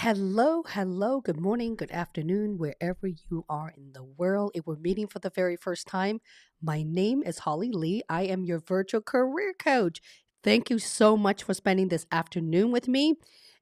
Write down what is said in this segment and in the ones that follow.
Hello, good morning, good afternoon, wherever you are in the world. If we're meeting for the very first time, my name is Holly Lee. I am your virtual career coach. Thank you so much for spending this afternoon with me.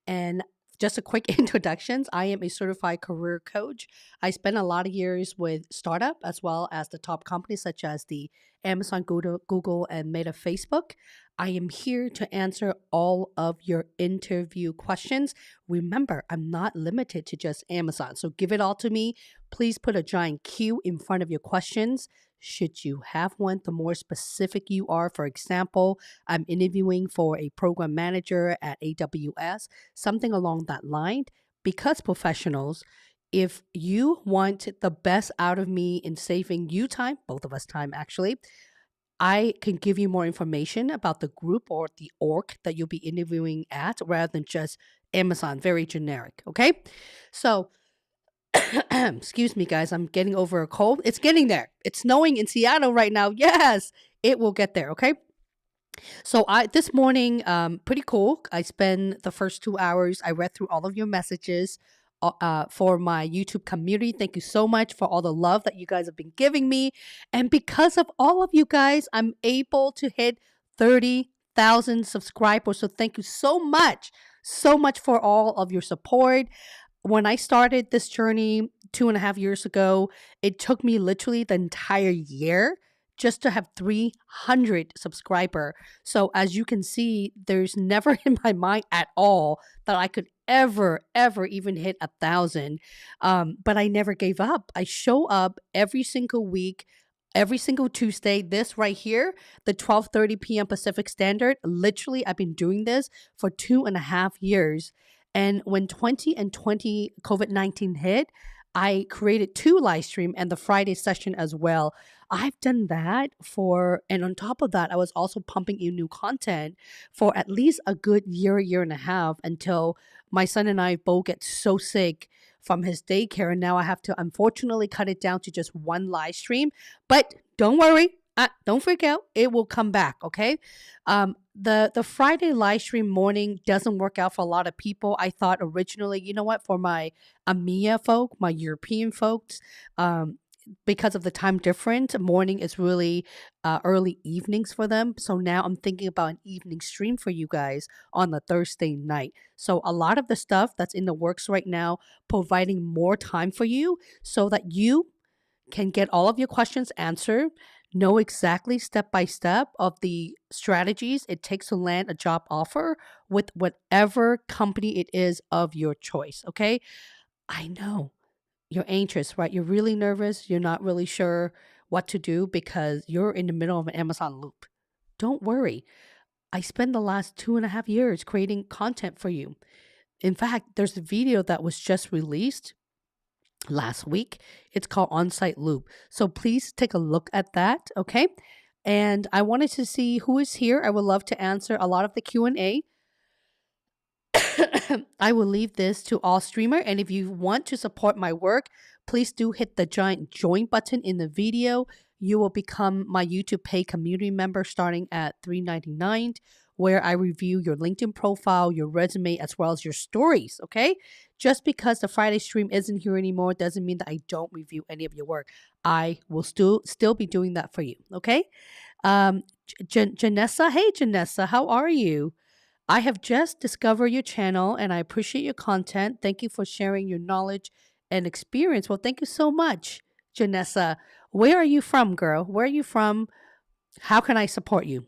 And just a quick introductions. I am a certified career coach. I spent a lot of years with startup as well as the top companies such as the Amazon, Google, and Meta Facebook. I am here to answer all of your interview questions. Remember, I'm not limited to just Amazon. So give it all to me. Please put a giant Q in front of your questions. Should you have one, the more specific you are. For example, I'm interviewing for a program manager at AWS, something along that line. Because professionals, if you want the best out of me in saving you time, both of us time actually, I can give you more information about the group or the org that you'll be interviewing at rather than just Amazon, very generic. Okay. So, excuse me, guys, I'm getting over a cold. It's getting there. It's snowing in Seattle right now. Yes, it will get there. Okay. So, this morning, pretty cool. I spent the first 2 hours. I read through all of your messages. For my YouTube community. Thank you so much for all the love that you guys have been giving me. And because of all of you guys, I'm able to hit 30,000 subscribers. So thank you so much for all of your support. When I started this journey 2.5 years ago, it took me literally the entire year just to have 300 subscriber. So as you can see, there's never in my mind at all that I could ever even hit 1,000. But I never gave up. I show up every single week, every single Tuesday. This right here, the 12:30 p.m. Pacific Standard. Literally, I've been doing this for 2.5 years. And when 2020 COVID-19 hit, I created 2 live stream and the Friday session as well. I've done that and on top of that, I was also pumping in new content for at least a good year and a half until my son and I both get so sick from his daycare. And now I have to unfortunately cut it down to just 1 live stream. But don't worry. Don't freak out. It will come back. Okay. The Friday live stream morning doesn't work out for a lot of people. I thought originally, you know what, for my EMEA folk, my European folks, because of the time difference, morning is really early evenings for them. So now I'm thinking about an evening stream for you guys on the Thursday night. So a lot of the stuff that's in the works right now, providing more time for you so that you can get all of your questions answered, know exactly step by step of the strategies it takes to land a job offer with whatever company it is of your choice. Okay. I know you're anxious, right? You're really nervous. You're not really sure what to do because you're in the middle of an Amazon loop. Don't worry. I spent the last 2.5 years creating content for you. In fact, there's a video that was just released last week. It's called On-Site Loop. So please take a look at that, okay? And I wanted to see who is here. I would love to answer a lot of the Q&A. I will leave this to all streamer. And if you want to support my work, please do hit the giant join button in the video. You will become my YouTube paid community member starting at $3.99, where I review your LinkedIn profile, your resume, as well as your stories, okay? Just because the Friday stream isn't here anymore doesn't mean that I don't review any of your work. I will still be doing that for you, okay? Janessa, hey Janessa, how are you? I have just discovered your channel and I appreciate your content. Thank you for sharing your knowledge and experience. Well, thank you so much, Janessa. Where are you from, girl? Where are you from? How can I support you?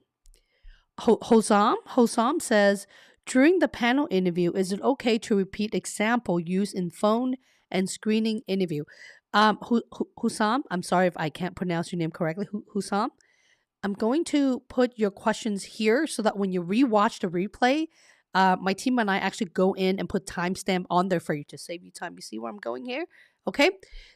Hosam says, during the panel interview, is it okay to repeat example used in phone and screening interview? Husam, I'm sorry if I can't pronounce your name correctly. Husam, I'm going to put your questions here so that when you rewatch the replay, my team and I actually go in and put timestamp on there for you to save you time. You see where I'm going here? Okay.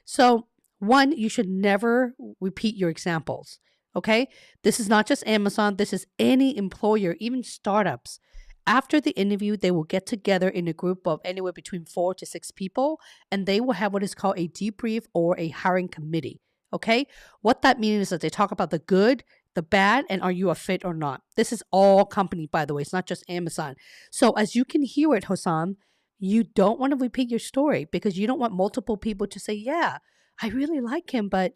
So 1, you should never repeat your examples. Okay. This is not just Amazon. This is any employer, even startups. After the interview, they will get together in a group of anywhere between 4 to 6 people, and they will have what is called a debrief or a hiring committee. Okay. What that means is that they talk about the good, the bad, and are you a fit or not. This is all company, by the way. It's not just Amazon. So as you can hear it, Hossam, You don't want to repeat your story because you don't want multiple people to say, yeah, I really like him, but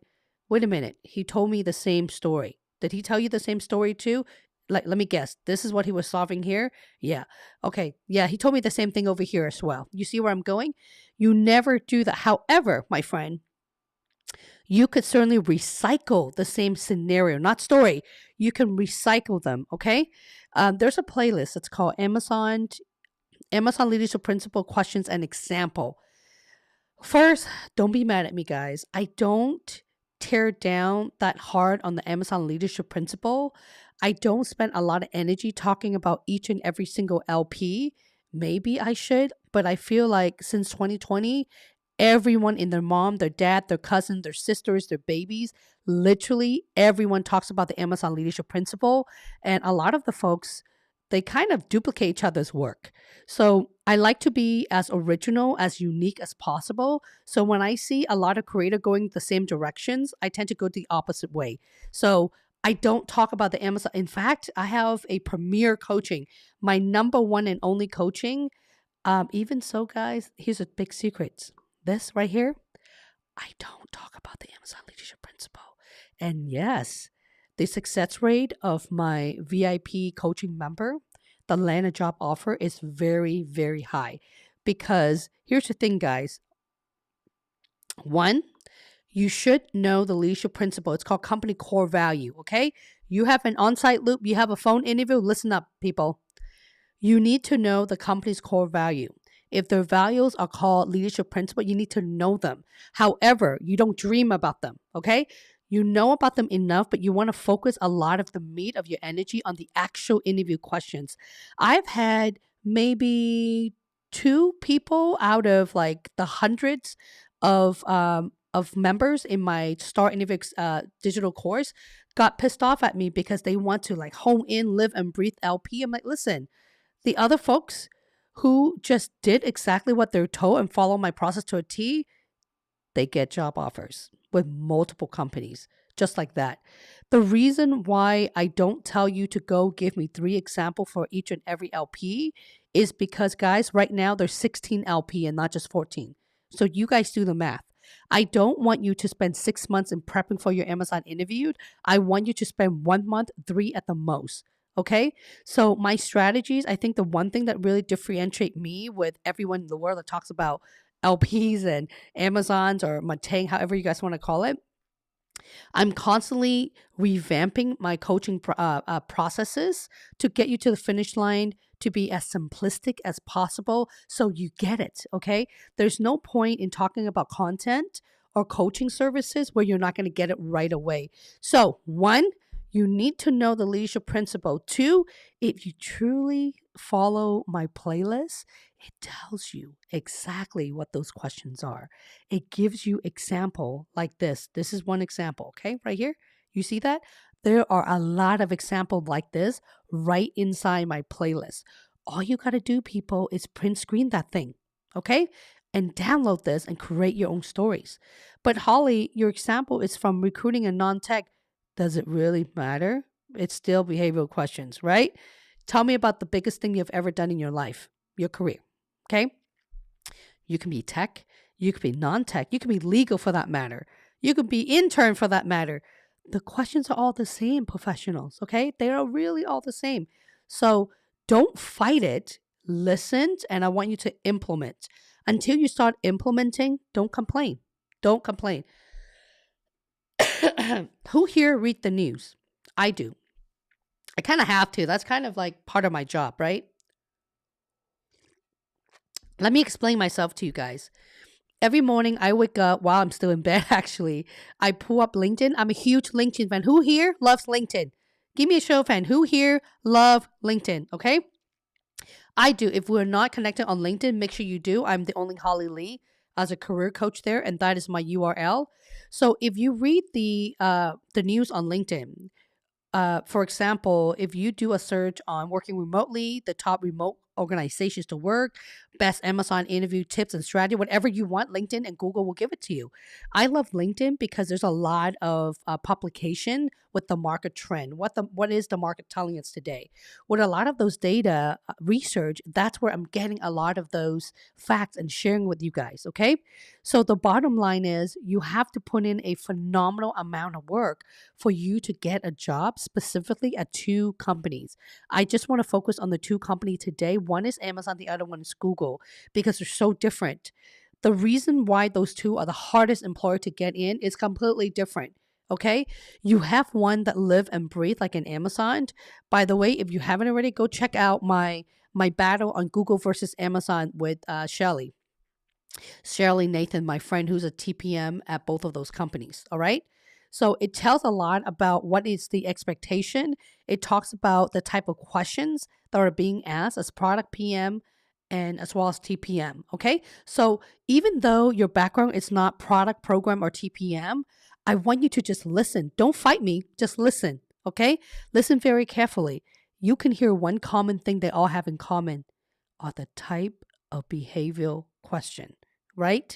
wait a minute, he told me the same story. Did he tell you the same story too? Like, let me guess. This is what he was solving here? Yeah. Okay. Yeah, he told me the same thing over here as well. You see where I'm going? You never do that. However, my friend, you could certainly recycle the same scenario, not story. You can recycle them. Okay. There's a playlist. It's called Amazon Leadership Principle Questions and Example. First, don't be mad at me, guys. I don't tear down that hard on the Amazon leadership principle. I don't spend a lot of energy talking about each and every single LP. Maybe I should, but I feel like since 2020, everyone in their mom, their dad, their cousin, their sisters, their babies, literally everyone talks about the Amazon leadership principle. And a lot of the folks, they kind of duplicate each other's work. So I like to be as original, as unique as possible. So when I see a lot of creator going the same directions, I tend to go the opposite way. So I don't talk about the Amazon. In fact, I have a premier coaching, my number one and only coaching. Even so, guys, here's a big secret. This right here, I don't talk about the Amazon leadership principle. And yes, the success rate of my VIP coaching member, the land a job offer, is very, very high. Because here's the thing, guys. One, you should know the leadership principle. It's called company core value. Okay. You have an on site loop, you have a phone interview. Listen up, people. You need to know the company's core value. If their values are called leadership principle, you need to know them. However, you don't dream about them, okay? You know about them enough, but you want to focus a lot of the meat of your energy on the actual interview questions. I've had maybe two people out of like the hundreds of members in my Star Interview digital course got pissed off at me because they want to like hone in, live and breathe LP. I'm like, listen, the other folks who just did exactly what they're told and follow my process to a T, they get job offers with multiple companies, just like that. The reason why I don't tell you to go give me 3 examples for each and every LP is because, guys, right now there's 16 LP and not just 14. So you guys do the math. I don't want you to spend 6 months in prepping for your Amazon interview. I want you to spend 1 month, 3 at the most. Okay. So my strategies, I think the one thing that really differentiate me with everyone in the world that talks about LPs and Amazons or Matang, however you guys want to call it, I'm constantly revamping my coaching processes to get you to the finish line to be as simplistic as possible so you get it, okay? There's no point in talking about content or coaching services where you're not going to get it right away. So, one, you need to know the leadership principle. Two, if you truly follow my playlist, it tells you exactly what those questions are. It gives you example like this. This is one example, okay? Right here. You see that? There are a lot of examples like this right inside my playlist. All you got to do, people, is print screen that thing, okay? And download this and create your own stories. But Holly, your example is from recruiting and non-tech. Does it really matter? It's still behavioral questions, right? Tell me about the biggest thing you've ever done in your life, your career, okay? You can be tech, you could be non-tech, you can be legal for that matter. You could be intern for that matter. The questions are all the same, professionals, okay? They are really all the same. So don't fight it, listen, and I want you to implement. Until you start implementing, don't complain. Don't complain. Who here read the news? I do. I kind of have to. That's kind of like part of my job, right? Let me explain myself to you guys. Every morning I wake up while I'm still in bed, actually. I pull up LinkedIn. I'm a huge LinkedIn fan. Who here loves LinkedIn? Give me a show of hand. Who here love LinkedIn? Okay. I do. If we're not connected on LinkedIn, make sure you do. I'm the only Holly Lee as a career coach there, and that is my URL. So if you read the news on LinkedIn, for example, if you do a search on working remotely, the top remote organizations to work, best Amazon interview tips and strategy, whatever you want, LinkedIn and Google will give it to you. I love LinkedIn because there's a lot of publication with the market trend. What is the market telling us today? With a lot of those data research, that's where I'm getting a lot of those facts and sharing with you guys. Okay, so the bottom line is you have to put in a phenomenal amount of work for you to get a job, specifically at two companies. I just want to focus on the two companies today. One is Amazon, the other one is Google, because they're so different. The reason why those two are the hardest employer to get in is completely different. Okay, you have one that live and breathe like an Amazon. By the way, if you haven't already, go check out my battle on Google versus Amazon with Shirley Nathan, my friend who's a TPM at both of those companies. All right. So it tells a lot about what is the expectation. It talks about the type of questions that are being asked as product PM and as well as TPM. Okay. So even though your background is not product, program, or TPM, I want you to just listen. Don't fight me. Just listen. Okay. Listen very carefully. You can hear one common thing they all have in common are the type of behavioral question, right?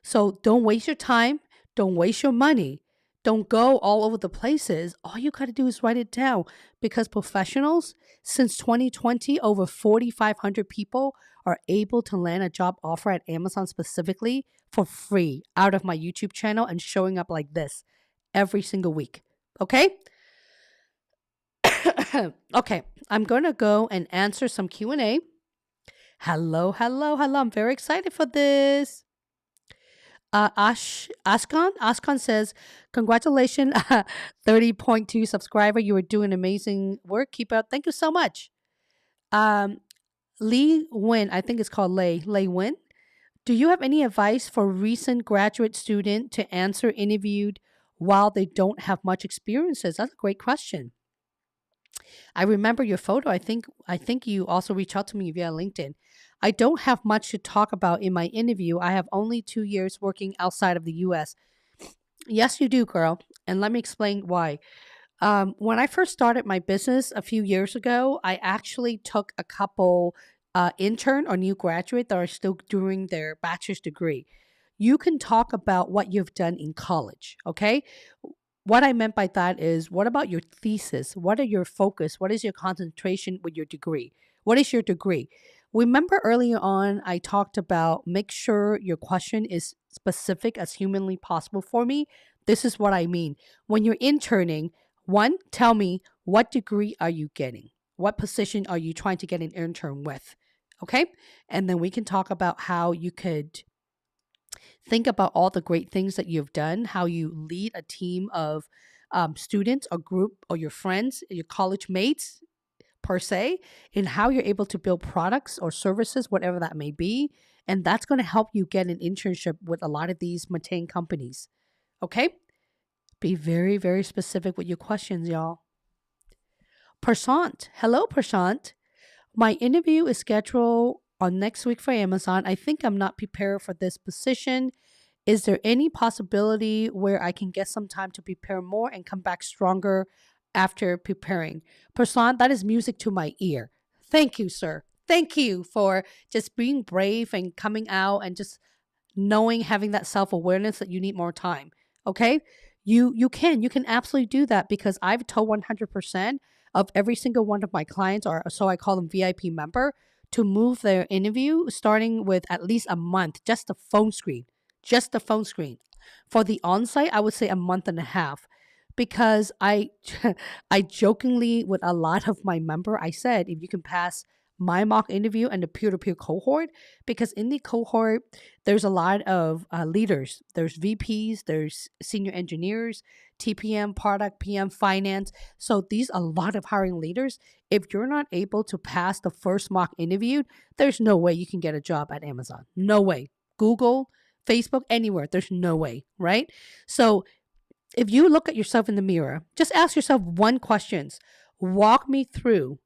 So don't waste your time. Don't waste your money. Don't go all over the places. All you got to do is write it down because professionals, since 2020, over 4,500 people are able to land a job offer at Amazon specifically for free out of my YouTube channel and showing up like this every single week. Okay? Okay, I'm going to go and answer some Q&A. Hello, hello, hello. I'm very excited for this. Ashkan says, congratulations, 30.2 subscriber. You are doing amazing work. Keep up. Thank you so much. Lee Win, I think it's called Lei Win. Do you have any advice for recent graduate student to answer interviewed while they don't have much experiences? That's a great question. I remember your photo. I think you also reached out to me via LinkedIn. I don't have much to talk about in my interview. I have only 2 years working outside of the US. Yes, you do, girl. And let me explain why. When I first started my business a few years ago, I actually took a couple intern or new graduate that are still doing their bachelor's degree. You can talk about what you've done in college, okay? What I meant by that is, what about your thesis? What are your focus? What is your concentration with your degree? What is your degree? Remember earlier on, I talked about make sure your question is specific as humanly possible for me. This is what I mean. When you're interning, one, tell me what degree are you getting? What position are you trying to get an intern with? Okay. And then we can talk about how you could think about all the great things that you've done, how you lead a team of students or group or your friends, your college mates per se, and how you're able to build products or services, whatever that may be. And that's going to help you get an internship with a lot of these MATANG companies. Okay? Be very, very specific with your questions, y'all. Prashant. Hello, Prashant. My interview is scheduled on next week for Amazon. I think I'm not prepared for this position. Is there any possibility where I can get some time to prepare more and come back stronger after preparing? Prashant, that is music to my ear. Thank you, sir. Thank you for just being brave and coming out and just knowing, having that self-awareness that you need more time. Okay? You can absolutely do that because I've told 100% of every single one of my clients, or so I call them VIP member, to move their interview starting with at least a month, just the phone screen. Just the phone screen. For the on-site, I would say a month and a half because I jokingly with a lot of my member, I said, if you can pass my mock interview and the peer-to-peer cohort, because in the cohort, there's a lot of leaders. There's VPs, there's senior engineers, TPM, product, PM, finance. So these are a lot of hiring leaders. If you're not able to pass the first mock interview, there's no way you can get a job at Amazon. No way. Google, Facebook, anywhere. There's no way, right? So if you look at yourself in the mirror, just ask yourself one question. Walk me through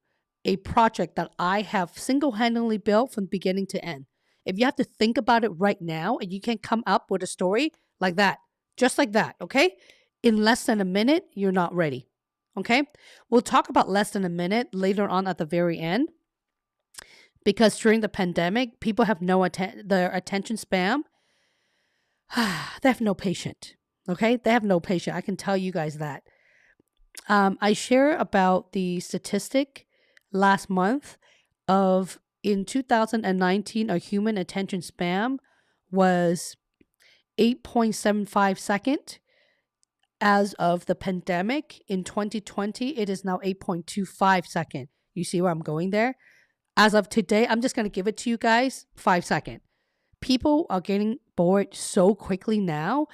a project that I have single-handedly built from beginning to end. If you have to think about it right now and you can come up with a story like that, just like that, okay? In less than a minute, you're not ready, okay? We'll talk about less than a minute later on at the very end. because during the pandemic, people have their attention span. They have no patience. Okay, they have no patience. I can tell you guys that. I share about the statistic last month of in 2019, a human attention span was 8.75 second. As of the pandemic in 2020, it is now 8.25 second. You see where I'm going there? As of today, I'm just going to give it to you guys 5 second. People are getting bored so quickly now.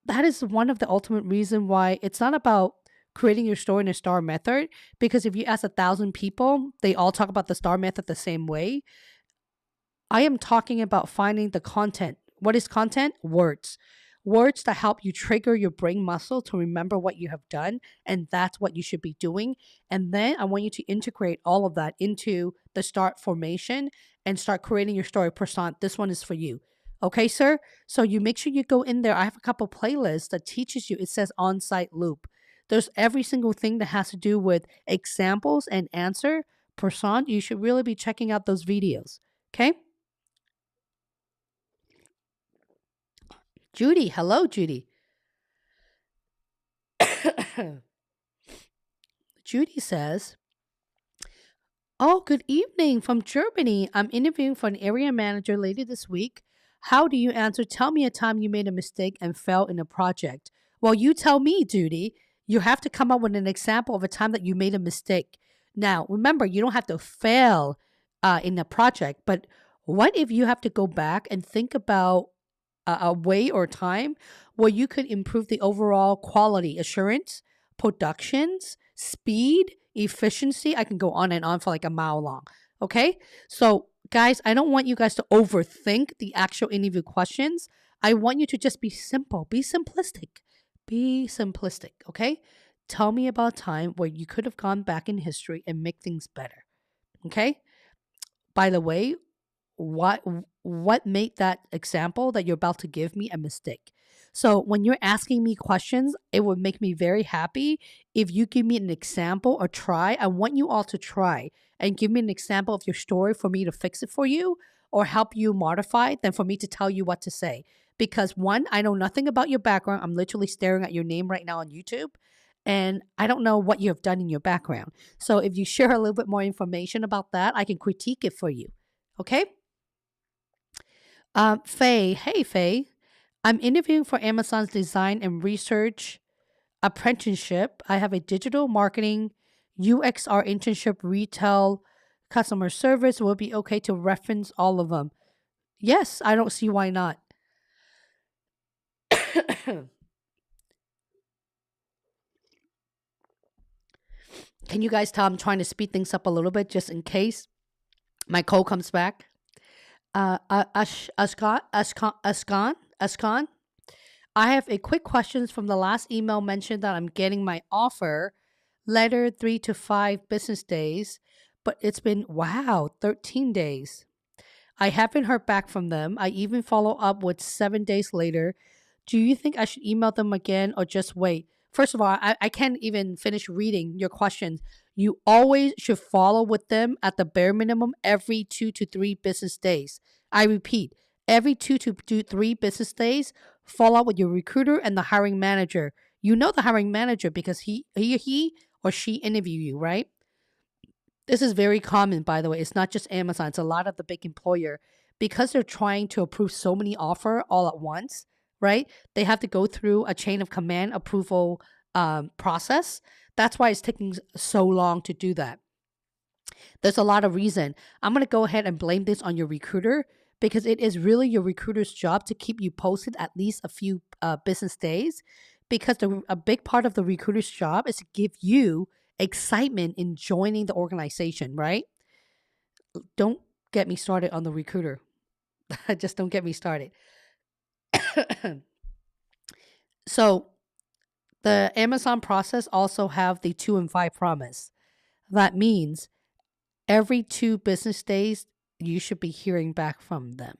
That is one of the ultimate reason why it's not about creating your story in a star method, because if you ask 1,000 people, they all talk about the star method the same way. I am talking about finding the content. What is content? Words. Words that help you trigger your brain muscle to remember what you have done, and that's what you should be doing. And then I want you to integrate all of that into the start formation and start creating your story. Persona, this one is for you. Okay, sir? So you make sure you go in there. I have a couple playlists that teaches you. It says on-site loop. There's every single thing that has to do with examples and answer. Persona, you should really be checking out those videos. Okay? Judy, hello, Judy. Judy says, "Oh, good evening from Germany. I'm interviewing for an area manager later this week. How do you answer? Tell me a time you made a mistake and fell in a project." Well, you tell me, Judy. You have to come up with an example of a time that you made a mistake. Now, remember, you don't have to fail in a project, but what if you have to go back and think about a way or time where you could improve the overall quality assurance, productions, speed, efficiency? I can go on and on for like a mile long. Okay. So, guys, I don't want you guys to overthink the actual interview questions. I want you to just be simple, be simplistic, be simplistic. Okay. Tell me about a time where you could have gone back in history and make things better. Okay. By the way, what what made that example that you're about to give me a mistake? So when you're asking me questions, it would make me very happy if you give me an example or try. I want you all to try and give me an example of your story for me to fix it for you or help you modify it than for me to tell you what to say. Because one, I know nothing about your background. I'm literally staring at your name right now on YouTube, and I don't know what you have done in your background. So if you share a little bit more information about that, I can critique it for you. Okay? Faye, hey Faye, I'm interviewing for Amazon's design and research apprenticeship. I have a digital marketing UXR internship, retail, customer service. Will it be okay to reference all of them? Yes, I don't see why not. Can you guys tell I'm trying to speed things up a little bit just in case my cold comes back? Askan, I have a quick questions from the last email mentioned that I'm getting my offer letter 3 to 5 business days, but it's been, wow, 13 days. I haven't heard back from them. I even follow up with 7 days later. Do you think I should email them again or just wait? First of all, I can't even finish reading your questions. You always should follow with them at the bare minimum every 2 to 3 business days. I repeat, every 2 to 3 business days, follow up with your recruiter and the hiring manager. You know the hiring manager because he or she interview you, right? This is very common, by the way. It's not just Amazon. It's a lot of the big employer because they're trying to approve so many offer all at once, right? They have to go through a chain of command approval process. That's why it's taking so long to do that. There's a lot of reason. I'm going to go ahead and blame this on your recruiter because it is really your recruiter's job to keep you posted at least a few business days, because a big part of the recruiter's job is to give you excitement in joining the organization, right? Don't get me started on the recruiter. Just don't get me started. So the Amazon process also have the 2 and 5 promise. That means every 2 business days, you should be hearing back from them.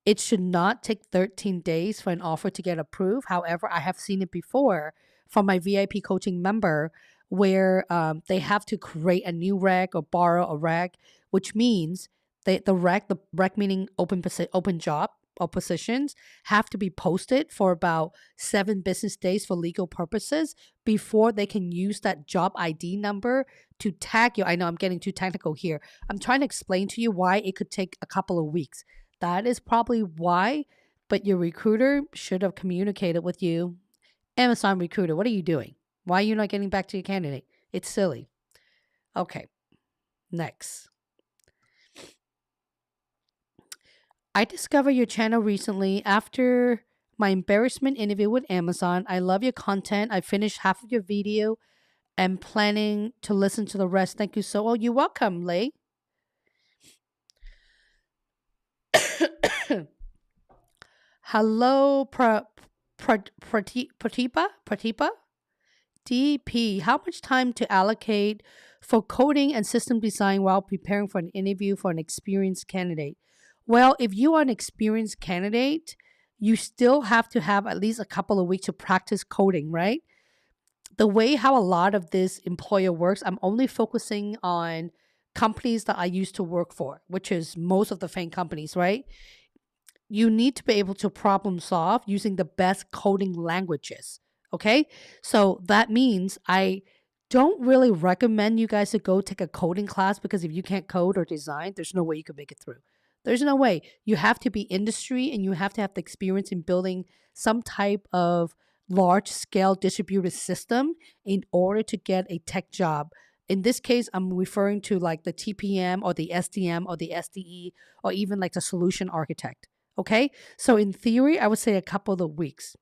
It should not take 13 days for an offer to get approved. However, I have seen it before from my VIP coaching member where they have to create a new reg or borrow a reg which means the rec meaning open job or positions have to be posted for about 7 business days for legal purposes before they can use that job ID number to tag you. I know I'm getting too technical here. I'm trying to explain to you why it could take a couple of weeks. That is probably why, but your recruiter should have communicated with you. Amazon recruiter, what are you doing? Why are you not getting back to your candidate? It's silly. Okay, next. I discovered your channel recently after my embarrassment interview with Amazon. I love your content. I finished half of your video and planning to listen to the rest. Thank you so. Oh, you're welcome, Lei. Hello, Pratipa. DP. How much time to allocate for coding and system design while preparing for an interview for an experienced candidate? Well, if you are an experienced candidate, you still have to have at least a couple of weeks to practice coding, right? The way how a lot of this employer works, I'm only focusing on companies that I used to work for, which is most of the FANG companies, right? You need to be able to problem solve using the best coding languages. Okay. So that means I don't really recommend you guys to go take a coding class because if you can't code or design, there's no way you can make it through. There's no way. You have to be industry and you have to have the experience in building some type of large scale distributed system in order to get a tech job. In this case, I'm referring to like the TPM or the SDM or the SDE or even like the solution architect. Okay. So in theory, I would say a couple of weeks.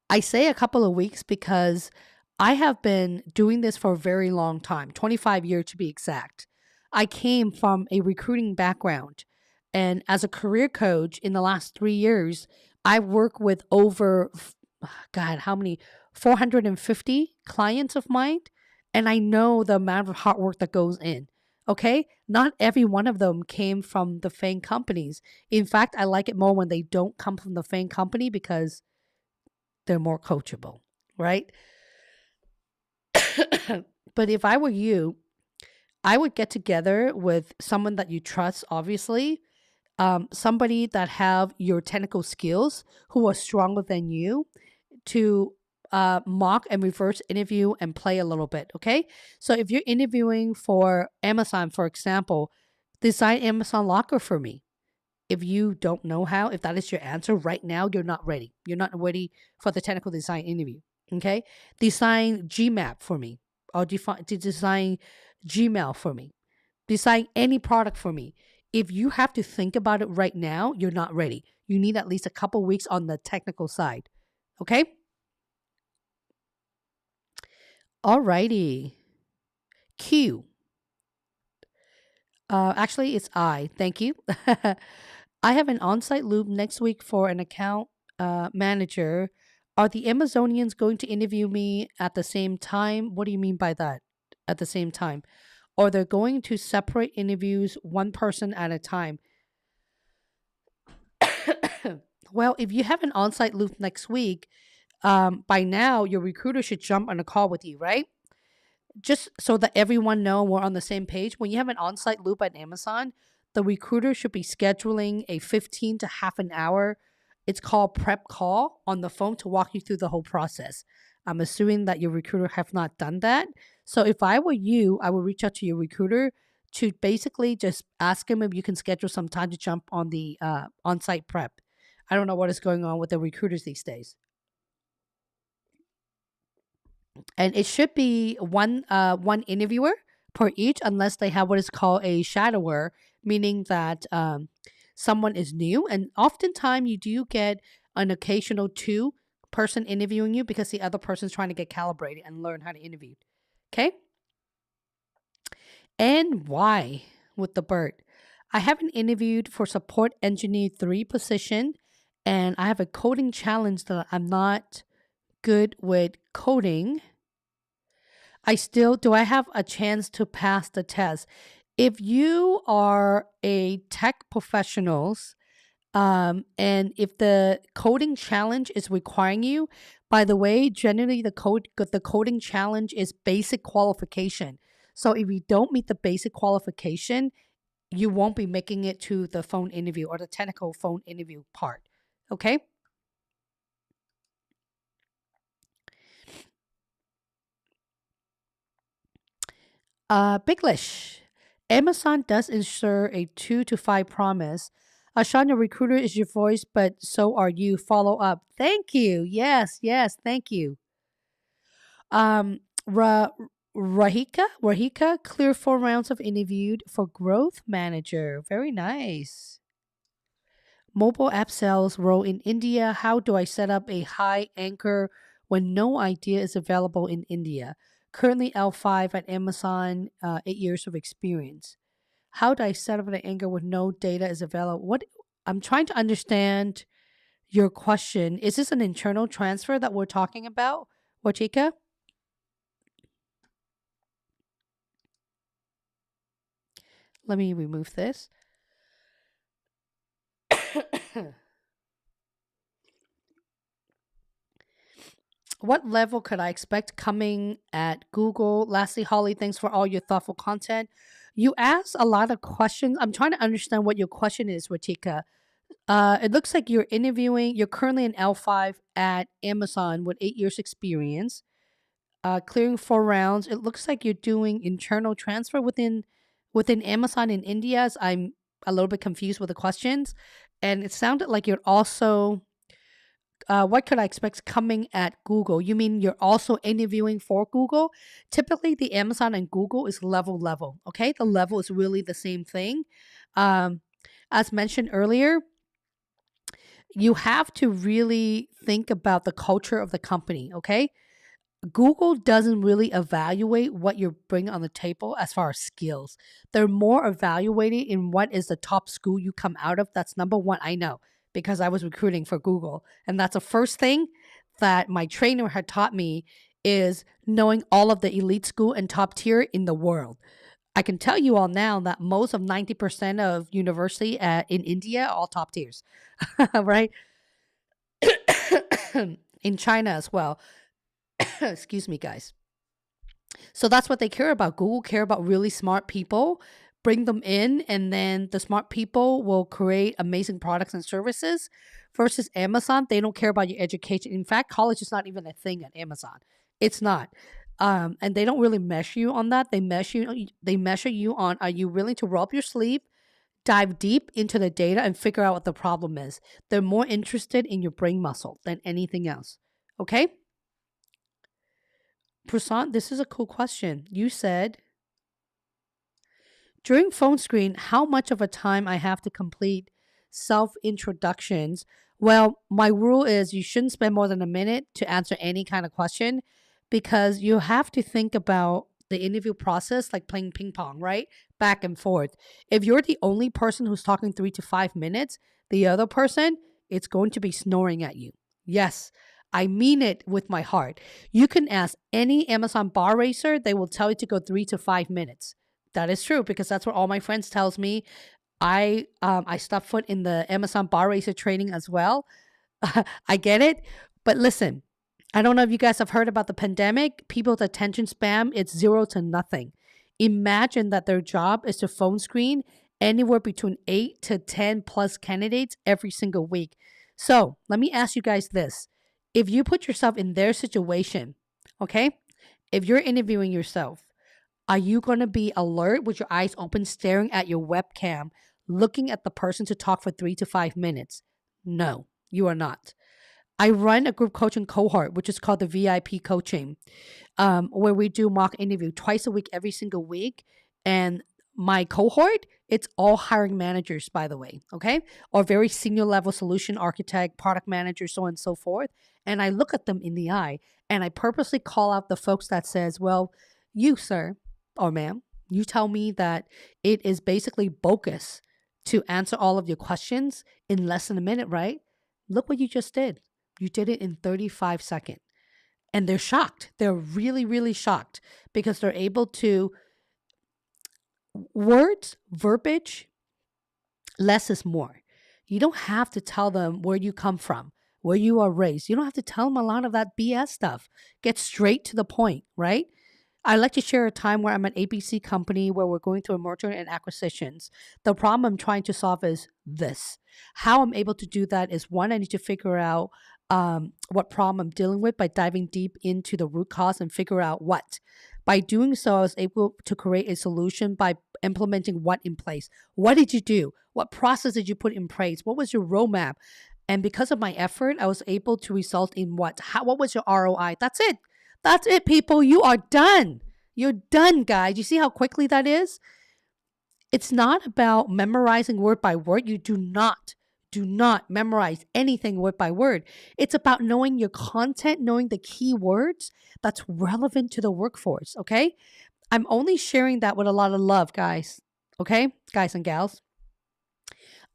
I say a couple of weeks because I have been doing this for a very long time, 25 years to be exact. I came from a recruiting background. And as a career coach in the last 3 years, I work with over, God, how many? 450 clients of mine. And I know the amount of hard work that goes in. Okay. Not every one of them came from the FANG companies. In fact, I like it more when they don't come from the FANG company because they're more coachable, right? But if I were you, I would get together with someone that you trust, obviously, somebody that have your technical skills who are stronger than you to mock and reverse interview and play a little bit. Okay. So if you're interviewing for Amazon, for example, design Amazon Locker for me. If you don't know how, if that is your answer right now, you're not ready. You're not ready for the technical design interview. Okay. Design Gmap for me or design Gmail for me. Design any product for me. If you have to think about it right now, you're not ready. You need at least a couple weeks on the technical side. Okay. Alrighty. Q. Actually, it's I. Thank you. I have an on-site loop next week for an account manager. Are the Amazonians going to interview me at the same time? What do you mean by that? At the same time? Or they're going to separate interviews one person at a time? Well, if you have an on-site loop next week, by now your recruiter should jump on a call with you, right? Just so that everyone know we're on the same page. When you have an on-site loop at Amazon, the recruiter should be scheduling a 15 to half an hour. It's called prep call on the phone to walk you through the whole process. I'm assuming that your recruiter have not done that. So if I were you, I would reach out to your recruiter to basically just ask him if you can schedule some time to jump on the on-site prep. I don't know what is going on with the recruiters these days. And it should be one interviewer per each, unless they have what is called a shadower, meaning that someone is new. And oftentimes you do get an occasional two person interviewing you because the other person's trying to get calibrated and learn how to interview. Okay. And why with the bird? I haven't interviewed for support engineer 3 position, and I have a coding challenge that I'm not good with coding. Do I have a chance to pass the test? If you are a tech professionals, and if the coding challenge is requiring you, by the way, generally the coding challenge is basic qualification. So if you don't meet the basic qualification, you won't be making it to the phone interview or the technical phone interview part. Okay? Biglish. Amazon does ensure a 2 to 5 promise. Ashan, your recruiter is your voice, but so are you. Follow up. Thank you. Yes, yes, thank you. Um, Ra- Rahika, clear 4 rounds of interviewed for growth manager. Very nice. Mobile app sales role in India. How do I set up a high anchor when no idea is available in India? Currently L5 at Amazon, 8 years of experience. How do I set up an anchor when no data is available? What I'm trying to understand your question. Is this an internal transfer that we're talking about, Wachika? Let me remove this. What level could I expect coming at Google? Lastly, Holly, thanks for all your thoughtful content. You asked a lot of questions. I'm trying to understand what your question is, Watika. It looks like you're interviewing, you're currently an L5 at Amazon with 8 years experience, clearing 4 rounds. It looks like you're doing internal transfer within Amazon in India. As I'm a little bit confused with the questions. And it sounded like you're also what could I expect coming at Google? You mean you're also interviewing for Google? Typically, the Amazon and Google is level. Okay, the level is really the same thing. Um, as mentioned earlier, you have to really think about the culture of the company. Okay, Google doesn't really evaluate what you're bringing on the table as far as skills. They're more evaluating in what is the top school you come out of. That's number one. I know because I was recruiting for Google. And that's the first thing that my trainer had taught me is knowing all of the elite school and top tier in the world. I can tell you all now that most of 90% of university in India are all top tiers, right? In China as well. Excuse me, guys. So that's what they care about. Google care about really smart people, bring them in, and then the smart people will create amazing products and services. Versus Amazon, they don't care about your education. In fact, college is not even a thing at Amazon. It's not. And they don't really measure you on that. They measure you on, are you willing to roll up your sleeve, dive deep into the data and figure out what the problem is. They're more interested in your brain muscle than anything else. Okay? Prasant, this is a cool question. You said during phone screen, how much of a time I have to complete self introductions? Well, my rule is you shouldn't spend more than a minute to answer any kind of question because you have to think about the interview process like playing ping pong, right? Back and forth. If you're the only person who's talking 3 to 5 minutes, the other person, it's going to be snoring at you. Yes, I mean it with my heart. You can ask any Amazon bar racer, they will tell you to go 3 to 5 minutes. That is true because that's what all my friends tells me. I stepped foot in the Amazon bar racer training as well. I get it, but listen, I don't know if you guys have heard about the pandemic. People's attention span it's 0 to nothing. Imagine that their job is to phone screen anywhere between 8 to 10 plus candidates every single week. So let me ask you guys this: if you put yourself in their situation, okay, if you're interviewing yourself, are you going to be alert with your eyes open, staring at your webcam, looking at the person to talk for 3 to 5 minutes? No, you are not. I run a group coaching cohort, which is called the VIP coaching, where we do mock interview twice a week, every single week. And my cohort, it's all hiring managers, by the way, okay? Or very senior level solution architect, product manager, so on and so forth. And I look at them in the eye and I purposely call out the folks that says, well, you, sir, or ma'am, you tell me that it is basically bogus to answer all of your questions in less than a minute, right? Look what you just did. You did it in 35 seconds. And they're shocked. They're really, really shocked because they're able to words, verbiage, less is more. You don't have to tell them where you come from, where you are raised. You don't have to tell them a lot of that BS stuff. Get straight to the point, right? I like to share a time where I'm at ABC company where we're going through a merger and acquisitions. The problem I'm trying to solve is this. How I'm able to do that is one, I need to figure out what problem I'm dealing with by diving deep into the root cause and figure out what. By doing so, I was able to create a solution by implementing what in place. What did you do? What process did you put in place? What was your roadmap? And because of my effort, I was able to result in what? What was your ROI? That's it. That's it, people. You are done. You're done, guys. You see how quickly that is? It's not about memorizing word by word. You do not memorize anything word by word. It's about knowing your content, knowing the key words that's relevant to the workforce. Okay. I'm only sharing that with a lot of love, guys. Okay, guys and gals.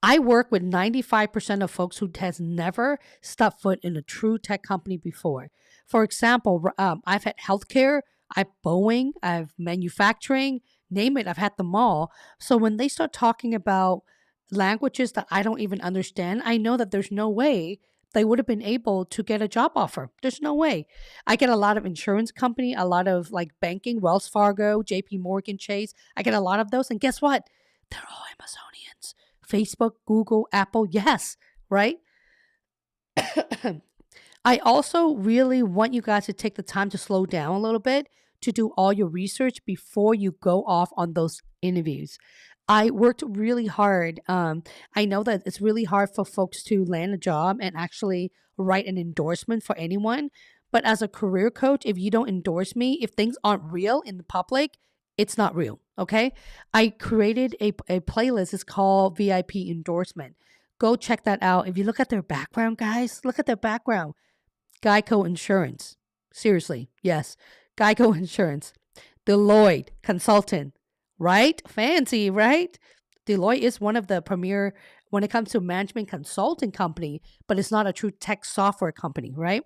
I work with 95% of folks who has never stepped foot in a true tech company before. For example, I've had healthcare, I've Boeing, I've manufacturing, name it, I've had them all. So when they start talking about languages that I don't even understand, I know that there's no way they would have been able to get a job offer. There's no way. I get a lot of insurance company, a lot of like banking, Wells Fargo, JP Morgan, Chase. I get a lot of those. And guess what? They're all Amazonians. Facebook, Google, Apple, yes, right? I also really want you guys to take the time to slow down a little bit to do all your research before you go off on those interviews. I worked really hard. I know that it's really hard for folks to land a job and actually write an endorsement for anyone. But as a career coach, if you don't endorse me, if things aren't real in the public, it's not real. Okay. I created a playlist. It's called VIP endorsement. Go check that out. If you look at their background, guys, look at their background. Geico Insurance. Seriously, yes. Geico Insurance. Deloitte Consultant. Right? Fancy, right? Deloitte is one of the premier when it comes to management consulting company, but it's not a true tech software company, right?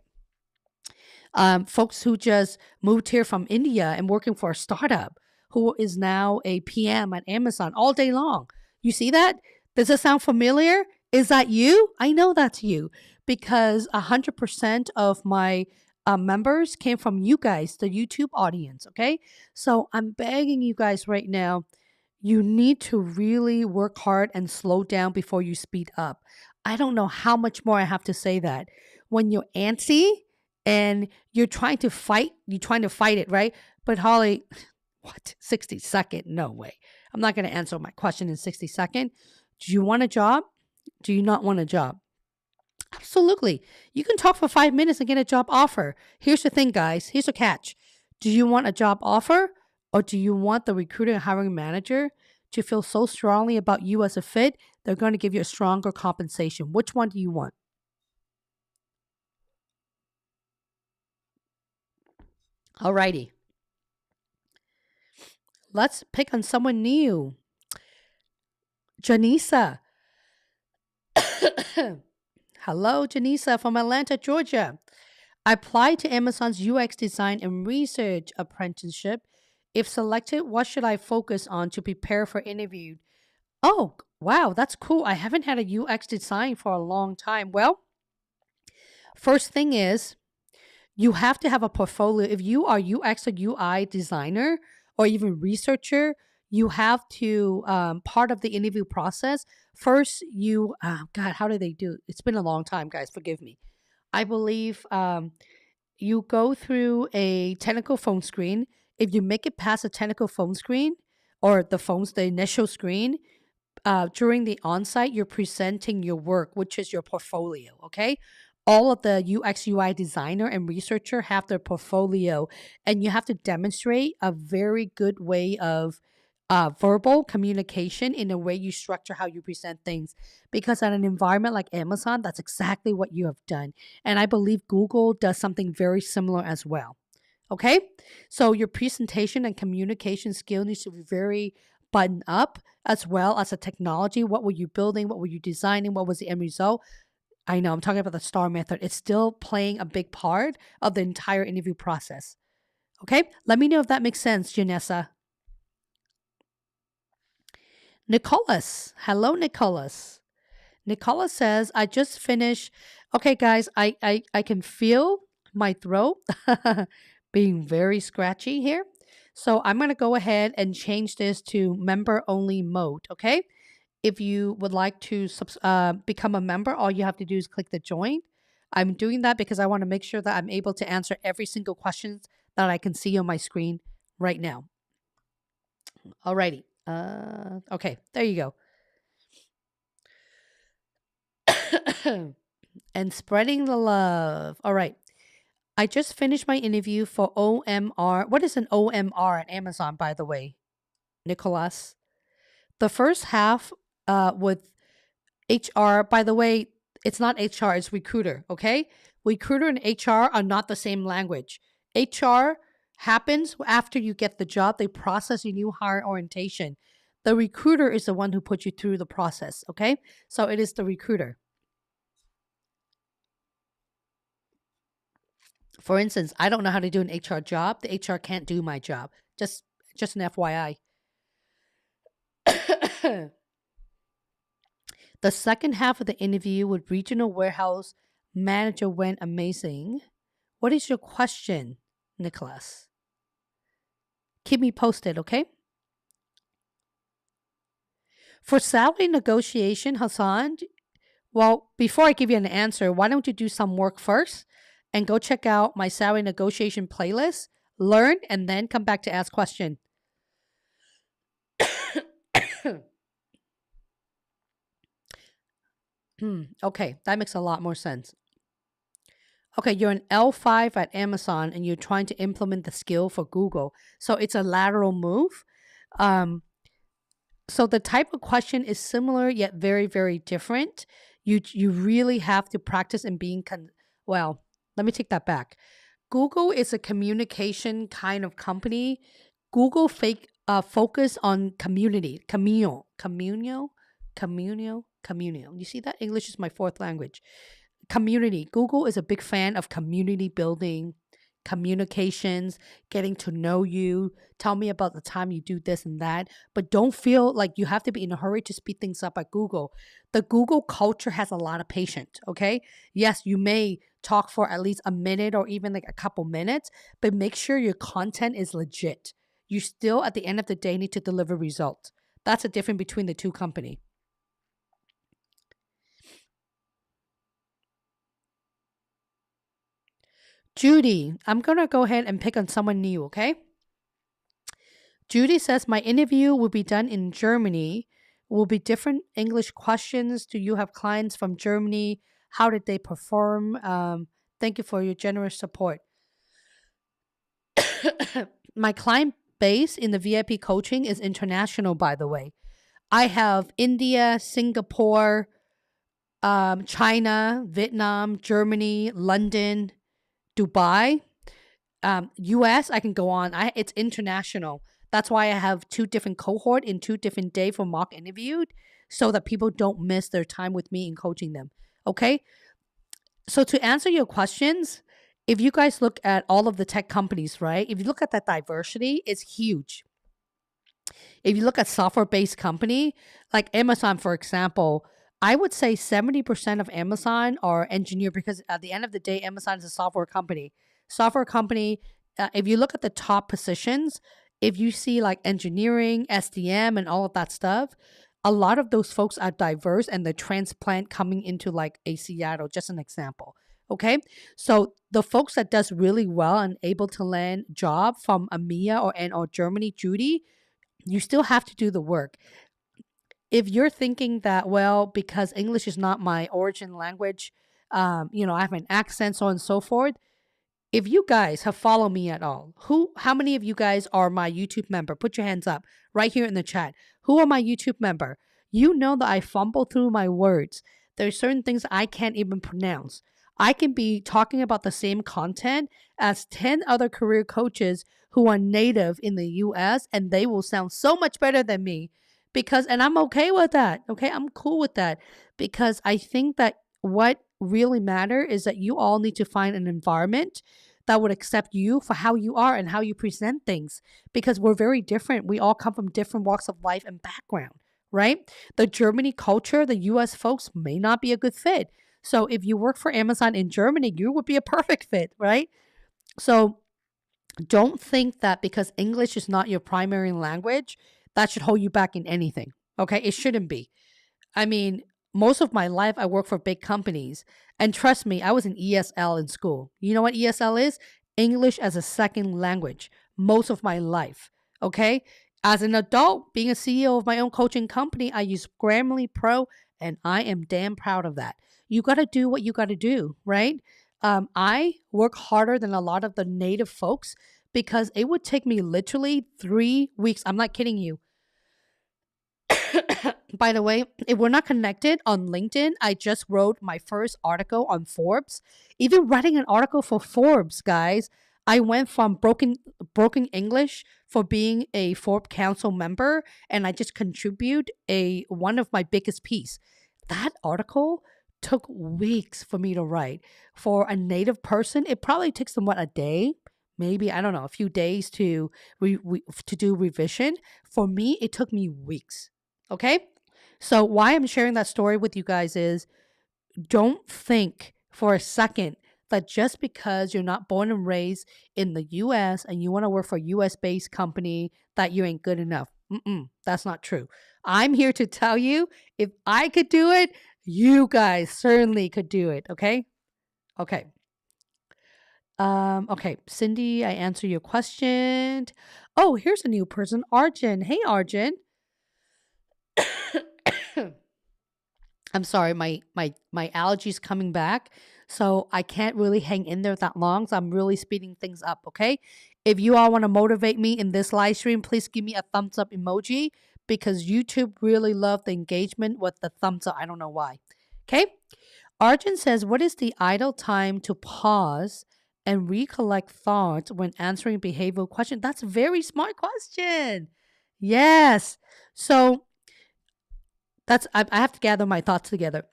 Folks who just moved here from India and working for a startup who is now a PM at Amazon all day long. You see that? Does it sound familiar? Is that you? I know that's you because 100% of my members came from you guys, the YouTube audience. Okay. So I'm begging you guys right now, you need to really work hard and slow down before you speed up. I don't know how much more I have to say that. When you're antsy and you're trying to fight it, right? But Holly, what? 60 second? No way. I'm not going to answer my question in 60 seconds. Do you want a job? Do you not want a job? Absolutely. You can talk for 5 minutes and get a job offer. Here's the thing, guys. Here's a catch. Do you want a job offer or do you want the recruiter and hiring manager to feel so strongly about you as a fit, they're going to give you a stronger compensation? Which one do you want? Alrighty. Let's pick on someone new. Janisa. Hello, Janisa from Atlanta, Georgia. I applied to Amazon's UX design and research apprenticeship. If selected, what should I focus on to prepare for interview? Oh, wow, that's cool. I haven't had a UX design for a long time. Well, first thing is you have to have a portfolio. If you are UX or UI designer or even researcher, you have to part of the interview process. First, God, how do they do? It's been a long time, guys. Forgive me. I believe you go through a technical phone screen. If you make it past a technical phone screen or the initial screen, during the on-site, you're presenting your work, which is your portfolio, okay? All of the UX UI designer and researcher have their portfolio, and you have to demonstrate a very good way of verbal communication in a way you structure how you present things. Because at an environment like Amazon, that's exactly what you have done. And I believe Google does something very similar as well. Okay? So your presentation and communication skill needs to be very buttoned up as well as the technology. What were you building? What were you designing? What was the end result? I know I'm talking about the STAR method. It's still playing a big part of the entire interview process. Okay? Let me know if that makes sense, Janessa. Nicholas. Hello, Nicholas. Nicholas says, I just finished. Okay, guys, I can feel my throat being very scratchy here. So I'm going to go ahead and change this to member only mode. Okay. If you would like to become a member, all you have to do is click the join. I'm doing that because I want to make sure that I'm able to answer every single question that I can see on my screen right now. Alrighty. Okay, there you go. And spreading the love. All right. I just finished my interview for OMR. What is an OMR at Amazon, by the way, Nicholas? The first half with HR, by the way, it's not HR, it's recruiter, okay? Recruiter and HR are not the same language. HR happens after you get the job, they process your new hire orientation. The recruiter is the one who puts you through the process, okay? So it is the recruiter. For instance, I don't know how to do an HR job. The HR can't do my job. Just an FYI. The second half of the interview with regional warehouse manager went amazing. What is your question, Nicholas? Keep me posted, okay? For salary negotiation, Hassan, well, before I give you an answer, why don't you do some work first and go check out my salary negotiation playlist, learn, and then come back to ask question. Okay, that makes a lot more sense. Okay, you're an L5 at Amazon and you're trying to implement the skill for Google. So it's a lateral move. So the type of question is similar yet very, very different. You really have to practice in being well, let me take that back. Google is a communication kind of company. Google focus on communal. You see that? English is my fourth language. Community. Google is a big fan of community building, communications, getting to know you. Tell me about the time you do this and that. But don't feel like you have to be in a hurry to speed things up at Google. The Google culture has a lot of patience, okay? Yes, you may talk for at least a minute or even like a couple minutes, but make sure your content is legit. You still, at the end of the day, need to deliver results. That's the difference between the two companies. Judy, I'm going to go ahead and pick on someone new, okay? Judy says, my interview will be done in Germany. Will be different English questions. Do you have clients from Germany? How did they perform? Thank you for your generous support. My client base in the VIP coaching is international, by the way. I have India, Singapore, China, Vietnam, Germany, London, Dubai, US. I can go on. It's international. That's why I have two different cohort in 2 different days for mock interviewed, so that people don't miss their time with me in coaching them. Okay. So to answer your questions, if you guys look at all of the tech companies, right? If you look at that diversity, it's huge. If you look at software-based company, like Amazon, for example, I would say 70% of Amazon are engineer, because at the end of the day, Amazon is a software company. Software company, if you look at the top positions, if you see like engineering, SDM, and all of that stuff, a lot of those folks are diverse and the transplant coming into like a Seattle, just an example. Okay. So the folks that does really well and able to land job from EMEA or Germany, Judy, you still have to do the work. If you're thinking that, well, because English is not my origin language, I have an accent, so on and so forth. If you guys have followed me at all, how many of you guys are my YouTube member? Put your hands up right here in the chat. Who are my YouTube member? You know that I fumble through my words. There's certain things I can't even pronounce. I can be talking about the same content as 10 other career coaches who are native in the US, and they will sound so much better than me and I'm okay with that. Okay. I'm cool with that, because I think that what really matter is that you all need to find an environment that would accept you for how you are and how you present things, because we're very different. We all come from different walks of life and background, right? The Germany culture, the US folks may not be a good fit. So if you work for Amazon in Germany, you would be a perfect fit, right? So Don't think that because English is not your primary language, that should hold you back in anything. Okay? It shouldn't be. I mean, most of my life I work for big companies. And trust me, I was in ESL in school. You know what ESL is? English as a second language, most of my life. Okay? As an adult, being a CEO of my own coaching company, I use Grammarly Pro and I am damn proud of that. You got to do what you got to do, right? I work harder than a lot of the native folks because it would take me literally 3 weeks. I'm not kidding you. By the way, if we're not connected on LinkedIn, I just wrote my first article on Forbes. Even writing an article for Forbes, guys, I went from broken English for being a Forbes Council member, and I just contribute a one of my biggest piece. That article took weeks for me to write. For a native person, it probably takes them what, a day, maybe I don't know, a few days to do revision. For me, it took me weeks. Okay. So, why I'm sharing that story with you guys is don't think for a second that just because you're not born and raised in the US and you want to work for a US based company that you ain't good enough. That's not true. I'm here to tell you if I could do it, you guys certainly could do it. Okay. Okay. Okay. Cindy, I answer your question. Oh, here's a new person. Arjun. Hey, Arjun. I'm sorry, my allergies coming back, so I can't really hang in there that long. So I'm really speeding things up. Okay, if you all want to motivate me in this live stream, please give me a thumbs up emoji because YouTube really loved the engagement with the thumbs up. I don't know why. Okay, Arjun says, "What is the ideal time to pause and recollect thoughts when answering behavioral questions?" That's a very smart question. Yes. So I have to gather my thoughts together.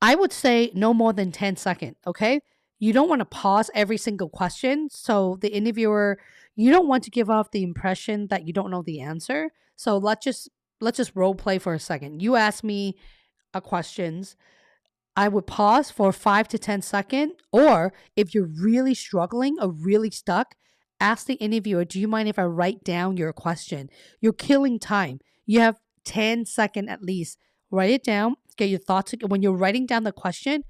I would say no more than 10 seconds, okay? You don't want to pause every single question. So the interviewer, you don't want to give off the impression that you don't know the answer. So let's just role play for a second. You ask me a questions. I would pause for 5 to 10 seconds. Or if you're really struggling or really stuck, ask the interviewer, do you mind if I write down your question? You're killing time. You have 10 seconds at least. Write it down. Get your thoughts. When you're writing down the question,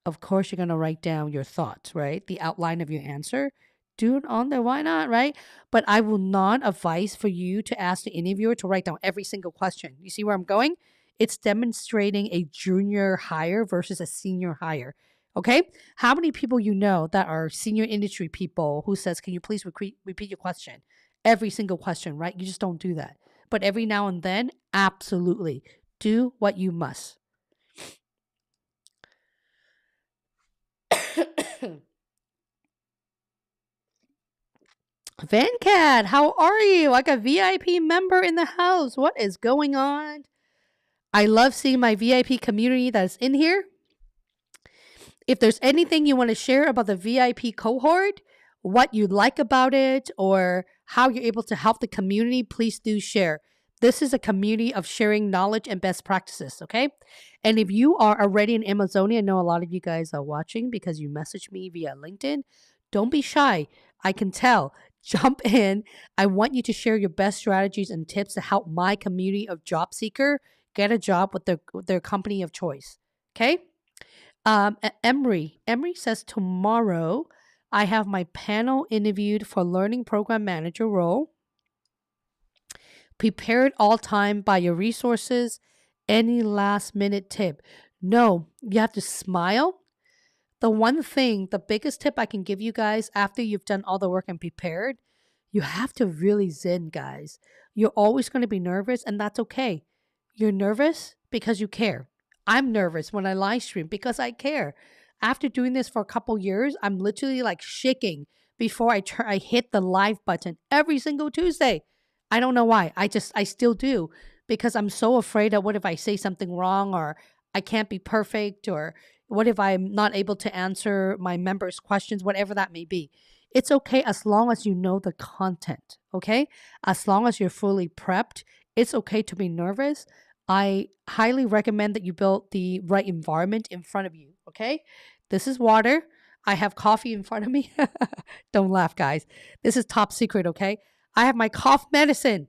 of course you're going to write down your thoughts, right? The outline of your answer. Do it on there. Why not, right? But I will not advise for you to ask the interviewer to write down every single question. You see where I'm going? It's demonstrating a junior hire versus a senior hire. Okay? How many people you know that are senior industry people who says, can you please repeat your question? Every single question, right? You just don't do that. But every now and then, absolutely. Do what you must. Vancat, how are you? Like a VIP member in the house. What is going on? I love seeing my VIP community that's in here. If there's anything you want to share about the VIP cohort, what you like about it, or how you're able to help the community, please do share. This is a community of sharing knowledge and best practices, okay? And if you are already in Amazonia, I know a lot of you guys are watching because you messaged me via LinkedIn. Don't be shy. I can tell. Jump in. I want you to share your best strategies and tips to help my community of job seeker get a job with their company of choice. Okay? Emery says tomorrow I have my panel interviewed for learning program manager role. Prepared all time by your resources. Any last minute tip? No, you have to smile. The one thing, the biggest tip I can give you guys after you've done all the work and prepared, you have to really zen, guys. You're always going to be nervous, and that's okay. You're nervous because you care. I'm nervous when I live stream because I care. After doing this for a couple years, I'm literally like shaking before I hit the live button every single Tuesday. I don't know why. I still do because I'm so afraid of what if I say something wrong or I can't be perfect or what if I'm not able to answer my members' questions, whatever that may be. It's okay as long as you know the content, okay? As long as you're fully prepped, it's okay to be nervous. I highly recommend that you build the right environment in front of you, okay? This is water. I have coffee in front of me. Don't laugh, guys. This is top secret, okay? I have my cough medicine.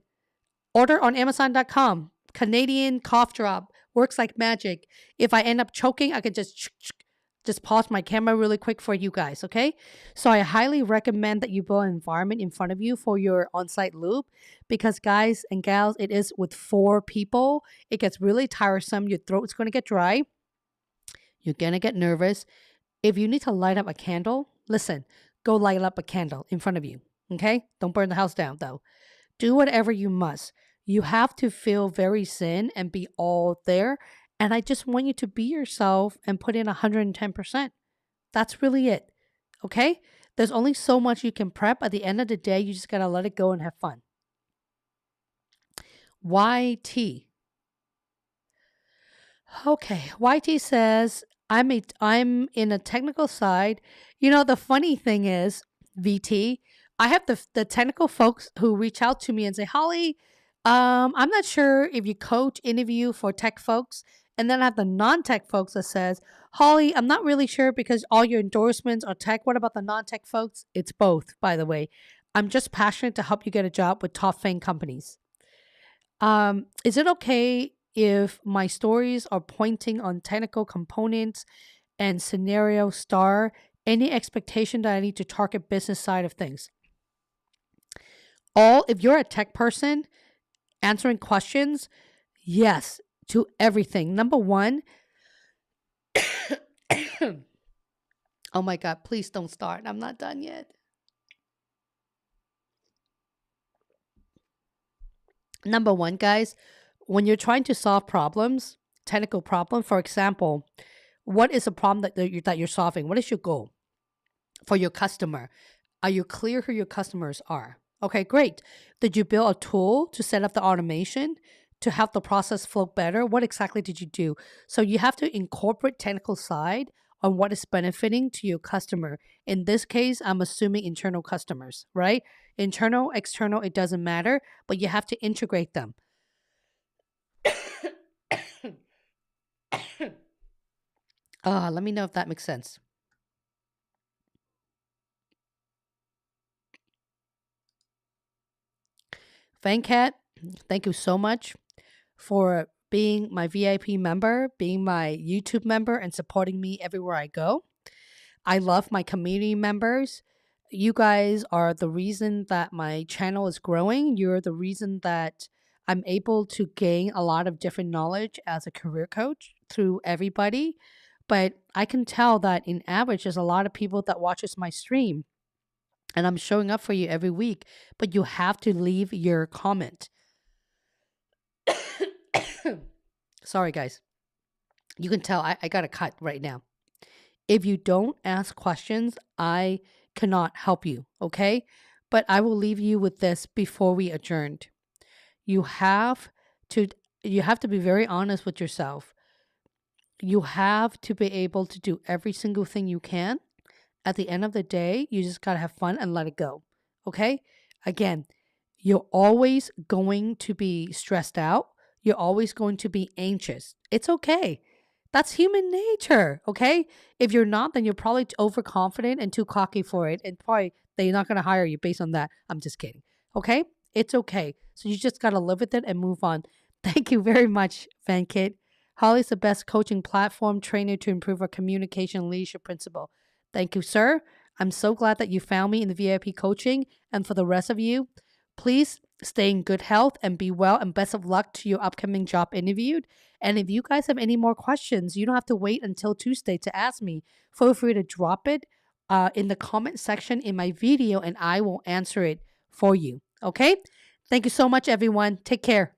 Order on Amazon.com. Canadian cough drop. Works like magic. If I end up choking, I could just pause my camera really quick for you guys, okay? So I highly recommend that you build an environment in front of you for your on-site loop because guys and gals, it is with 4 people. It gets really tiresome. Your throat's going to get dry. You're going to get nervous. If you need to light up a candle, listen, go light up a candle in front of you, okay? Don't burn the house down though. Do whatever you must. You have to feel very zen and be all there. And I just want you to be yourself and put in 110%. That's really it. Okay? There's only so much you can prep. At the end of the day, you just got to let it go and have fun. YT. Okay, YT says, I'm in a technical side. You know, the funny thing is, VT, I have the technical folks who reach out to me and say, Holly, I'm not sure if you coach interview for tech folks. And then I have the non-tech folks that says, Holly, I'm not really sure because all your endorsements are tech. What about the non-tech folks? It's both, by the way. I'm just passionate to help you get a job with top FANG companies. Is it okay if my stories are pointing on technical components and scenario star any expectation that I need to target business side of things? If you're a tech person answering questions, yes, to everything. Number one, oh my God, please don't start. I'm not done yet. Number one, guys, when you're trying to solve problems, technical problem, for example, what is a problem that you're solving? What is your goal for your customer? Are you clear who your customers are? Okay, great. Did you build a tool to set up the automation to help the process flow better? What exactly did you do? So you have to incorporate technical side on what is benefiting to your customer. In this case, I'm assuming internal customers, right? Internal, external, it doesn't matter, but you have to integrate them. Let me know if that makes sense. FangCat, thank you so much for being my VIP member, being my YouTube member, and supporting me everywhere I go. I love my community members. You guys are the reason that my channel is growing. You're the reason that I'm able to gain a lot of different knowledge as a career coach through everybody. But I can tell that in average, there's a lot of people that watches my stream. And I'm showing up for you every week, but you have to leave your comment. Sorry, guys. You can tell I got a cut right now. If you don't ask questions, I cannot help you, okay? But I will leave you with this before we adjourned. You have to be very honest with yourself. You have to be able to do every single thing you can. At the end of the day, you just got to have fun and let it go, okay? Again, you're always going to be stressed out. You're always going to be anxious. It's okay. That's human nature, okay? If you're not, then you're probably overconfident and too cocky for it, and probably they're not going to hire you based on that. I'm just kidding, okay? It's okay. So you just got to live with it and move on. Thank you very much, FanKit. Holly's the best coaching platform trainer to improve our communication leadership principle. Thank you, sir. I'm so glad that you found me in the VIP coaching. And for the rest of you, please stay in good health and be well, and best of luck to your upcoming job interview. And if you guys have any more questions, you don't have to wait until Tuesday to ask me. Feel free to drop it in the comment section in my video, and I will answer it for you. Okay? Thank you so much, everyone. Take care.